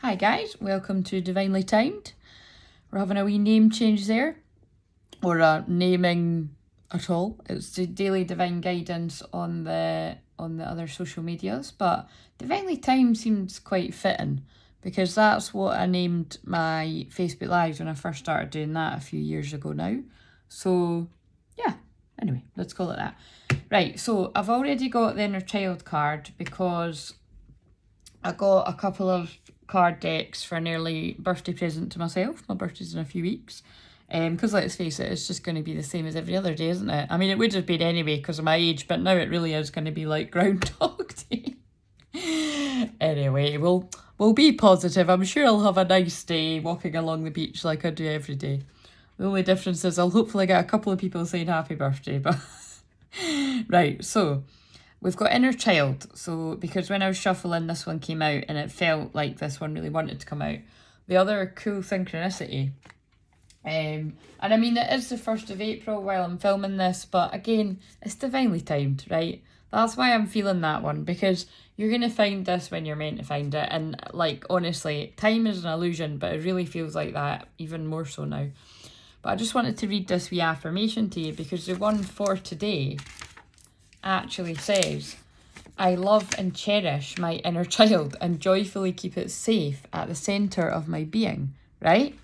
Hi guys, welcome to Divinely Timed. We're having a wee name change there, or a naming at all. It's the daily divine guidance on the other social medias, but Divinely Timed seems quite fitting because that's what I named my Facebook Lives when I first started doing that a few years ago now. So yeah, anyway, let's call it that. Right, so I've already got the inner child card because I got a couple of card decks for an early birthday present to myself. My birthday's in a few weeks. Because let's face it, it's just going to be the same as every other day, isn't it? I mean, it would have been anyway because of my age, but now it really is going to be like Groundhog Day. Anyway, we'll be positive. I'm sure I'll have a nice day walking along the beach like I do every day. The only difference is I'll hopefully get a couple of people saying happy birthday, but right, so we've got inner child. So because when I was shuffling, this one came out and it felt like this one really wanted to come out. The other cool synchronicity, and I mean it is the 1st of April while I'm filming this, but again, it's divinely timed, right? That's why I'm feeling that one, because you're going to find this when you're meant to find it. And like, honestly, time is an illusion, but it really feels like that even more so now. But I just wanted to read this wee affirmation to you because the one for today actually says, I love and cherish my inner child and joyfully keep it safe at the centre of my being, right?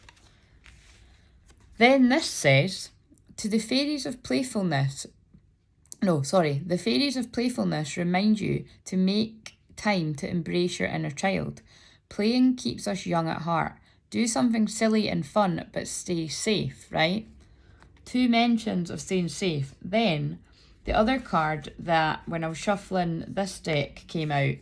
Then this says, to the fairies of playfulness, the fairies of playfulness remind you to make time to embrace your inner child. Playing keeps us young at heart. Do something silly and fun, but stay safe, right? 2 mentions of staying safe. Then the other card that when I was shuffling this deck came out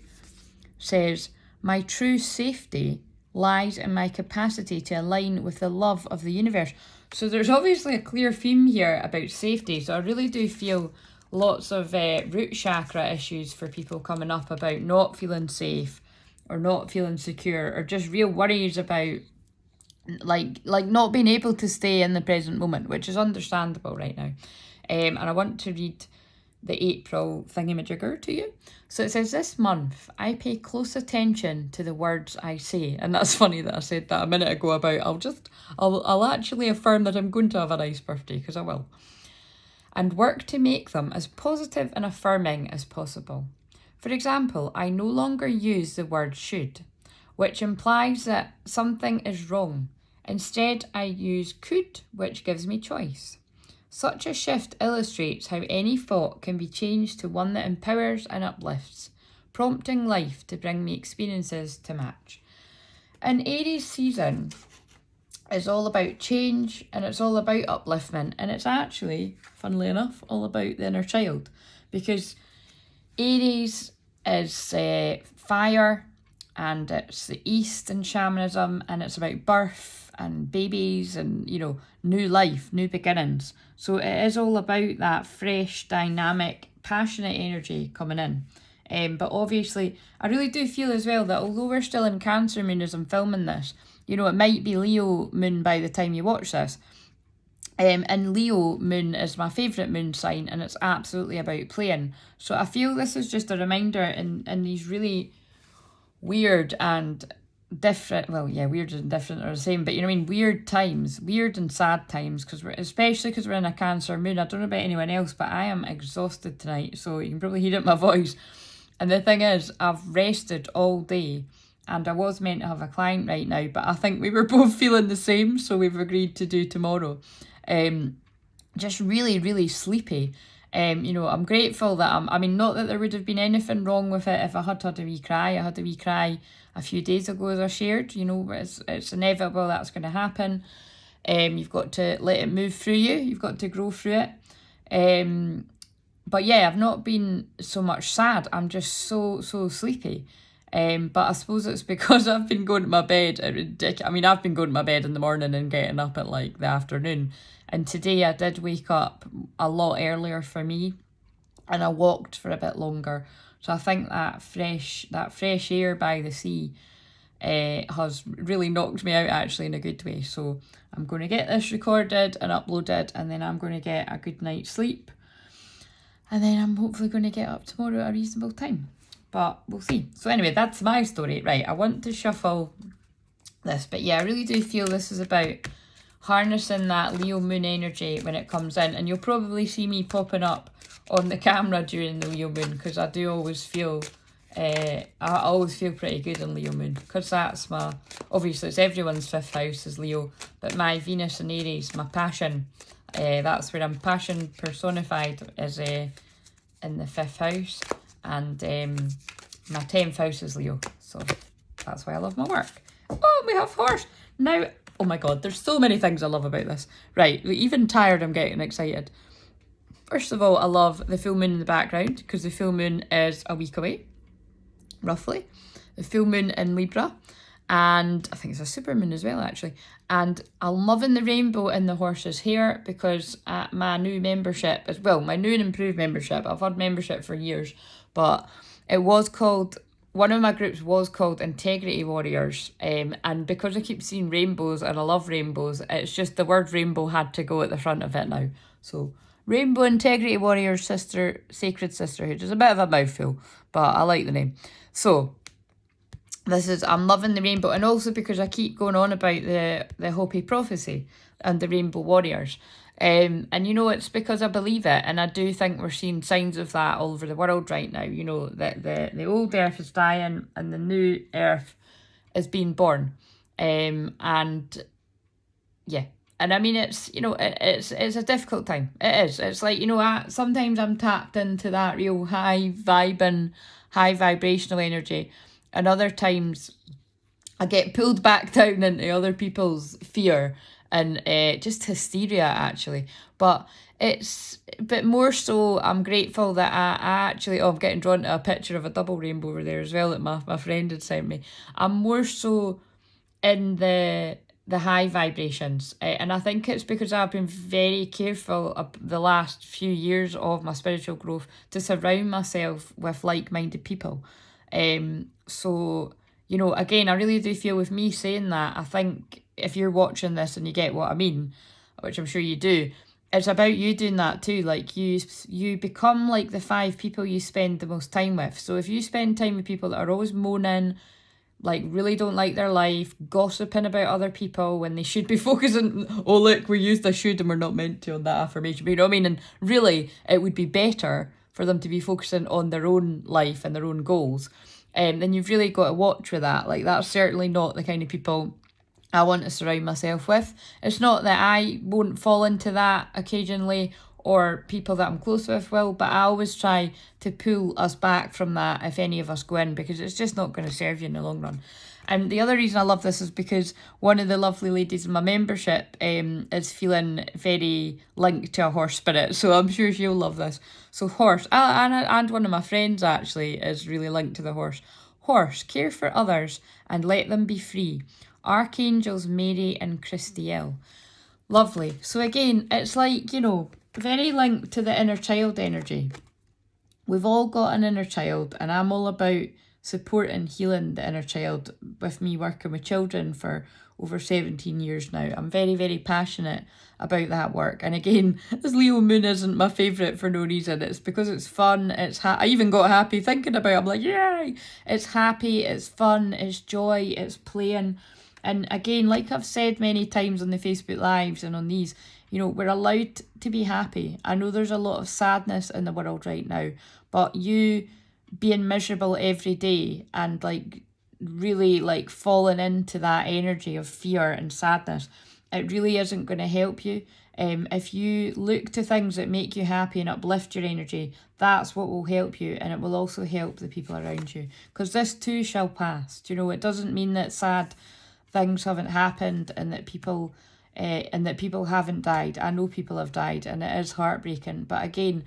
says, my true safety lies in my capacity to align with the love of the universe. So there's obviously a clear theme here about safety. So I really do feel lots of root chakra issues for people coming up about not feeling safe or not feeling secure, or just real worries about like not being able to stay in the present moment, which is understandable right now. And I want to read the April thingamajigger to you. So it says, this month I pay close attention to the words I say. And that's funny that I said that a minute ago about I'll actually affirm that I'm going to have a nice birthday, because I will. And work to make them as positive and affirming as possible. For example, I no longer use the word should, which implies that something is wrong. Instead, I use could, which gives me choice. Such a shift illustrates how any thought can be changed to one that empowers and uplifts, prompting life to bring me experiences to match. An Aries season is all about change, and it's all about upliftment, and it's actually, funnily enough, all about the inner child, because Aries is fire, and it's the East in shamanism, and it's about birth and babies and, you know, new life, new beginnings. So it is all about that fresh, dynamic, passionate energy coming in. But obviously, I really do feel as well that although we're still in Cancer moon as I'm filming this, you know, it might be Leo moon by the time you watch this. And Leo moon is my favourite moon sign, and it's absolutely about playing. So I feel this is just a reminder in these really weird and different, weird and different are the same, but you know what I mean, weird times, weird and sad times, especially because we're in a Cancer moon. I don't know about anyone else, but I am exhausted tonight, so you can probably hear it in my voice. And the thing is, I've rested all day, and I was meant to have a client right now, but I think we were both feeling the same, so we've agreed to do tomorrow. Just really, really sleepy. You know, I'm grateful that not that there would have been anything wrong with it if I had a wee cry. I had a wee cry a few days ago, as I shared. You know, it's inevitable, that's going to happen. You've got to let it move through you. You've got to grow through it. But yeah, I've not been so much sad. I'm just so sleepy. But I suppose it's because I've been going to my bed at ridiculous. I mean, I've been going to my bed in the morning and getting up at like the afternoon. And today I did wake up a lot earlier for me, and I walked for a bit longer. So I think that fresh air by the sea has really knocked me out actually in a good way. So I'm going to get this recorded and uploaded, and then I'm going to get a good night's sleep. And then I'm hopefully going to get up tomorrow at a reasonable time. But we'll see. So anyway, that's my story. Right, I want to shuffle this. But yeah, I really do feel this is about harnessing that Leo moon energy when it comes in. And you'll probably see me popping up on the camera during the Leo moon, because I do always feel, I always feel pretty good on Leo moon, because that's my, obviously it's everyone's 5th house is Leo, but my Venus and Aries, my passion, that's where I'm passion personified, is in the 5th house, and my 10th house is Leo, so that's why I love my work. Oh, we have horse now. Oh my god, there's so many things I love about this. Right, even tired, I'm getting excited. First of all, I love the full moon in the background, because the full moon is a week away, roughly. The full moon in Libra, and I think it's a super moon as well, actually. And I'm loving the rainbow in the horse's hair, because at my new membership, as well, my new and improved membership, I've had membership for years, but it was called, one of my groups was called Integrity Warriors, and because I keep seeing rainbows and I love rainbows, it's just the word rainbow had to go at the front of it now. So Rainbow Integrity Warriors Sacred Sisterhood is a bit of a mouthful, but I like the name. So this is, I'm loving the rainbow, and also because I keep going on about the Hopi prophecy and the Rainbow Warriors. And you know, it's because I believe it, and I do think we're seeing signs of that all over the world right now. You know, that the old earth is dying and the new earth is being born. And yeah. And I mean, it's, you know, it's a difficult time. It is. It's like, you know, sometimes I'm tapped into that real high vibing, high vibrational energy. And other times I get pulled back down into other people's fear and just hysteria, actually. But more so, I'm grateful that I actually, I'm getting drawn to a picture of a double rainbow over there as well that my friend had sent me. I'm more so in the high vibrations, and I think it's because I've been very careful the last few years of my spiritual growth to surround myself with like-minded people. So, you know, again, I really do feel with me saying that, I think if you're watching this and you get what I mean, which I'm sure you do, it's about you doing that too. Like, you become like the 5 people you spend the most time with. So if you spend time with people that are always moaning, like really don't like their life, gossiping about other people when they should be focusing, oh look, we used a should and we're not meant to on that affirmation, but you know what I mean? And really, it would be better for them to be focusing on their own life and their own goals. Then you've really got to watch with that. Like, that's certainly not the kind of people I want to surround myself with. It's not that I won't fall into that occasionally, or people that I'm close with will, but I always try to pull us back from that if any of us go in, because it's just not going to serve you in the long run. And the other reason I love this is because one of the lovely ladies in my membership is feeling very linked to a horse spirit, so I'm sure she'll love this. So horse, and one of my friends actually is really linked to the horse. Horse, care for others and let them be free. Archangels Mary and Christiel. Lovely. So again, it's like, you know, very linked to the inner child energy. We've all got an inner child, and I'm all about supporting, healing the inner child with me working with children for over 17 years now. I'm very, very passionate about that work. And again, this Leo moon isn't my favourite for no reason. It's because it's fun. I even got happy thinking about it. I'm like, yay! It's happy, it's fun, it's joy, it's playing. And again, like I've said many times on the Facebook Lives and on these, you know, we're allowed to be happy. I know there's a lot of sadness in the world right now, but you being miserable every day and like really like falling into that energy of fear and sadness, it really isn't going to help you. If you look to things that make you happy and uplift your energy, that's what will help you, and it will also help the people around you, because this too shall pass. You know, it doesn't mean that sad things haven't happened and that people haven't died. I know people have died, and it is heartbreaking. But again,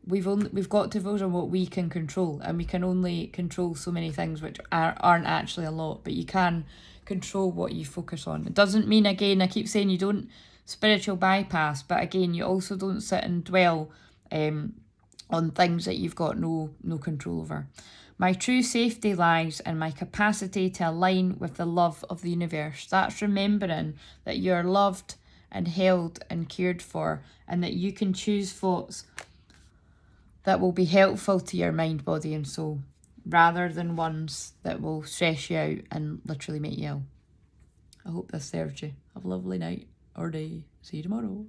we've got to focus on what we can control, and we can only control so many things, which aren't actually a lot. But you can control what you focus on. It doesn't mean, again, I keep saying you don't spiritual bypass, but again, you also don't sit and dwell on things that you've got no control over. My true safety lies in my capacity to align with the love of the universe. That's remembering that you're loved and held and cared for, and that you can choose thoughts that will be helpful to your mind, body and soul, rather than ones that will stress you out and literally make you ill. I hope this served you. Have a lovely night or day. See you tomorrow.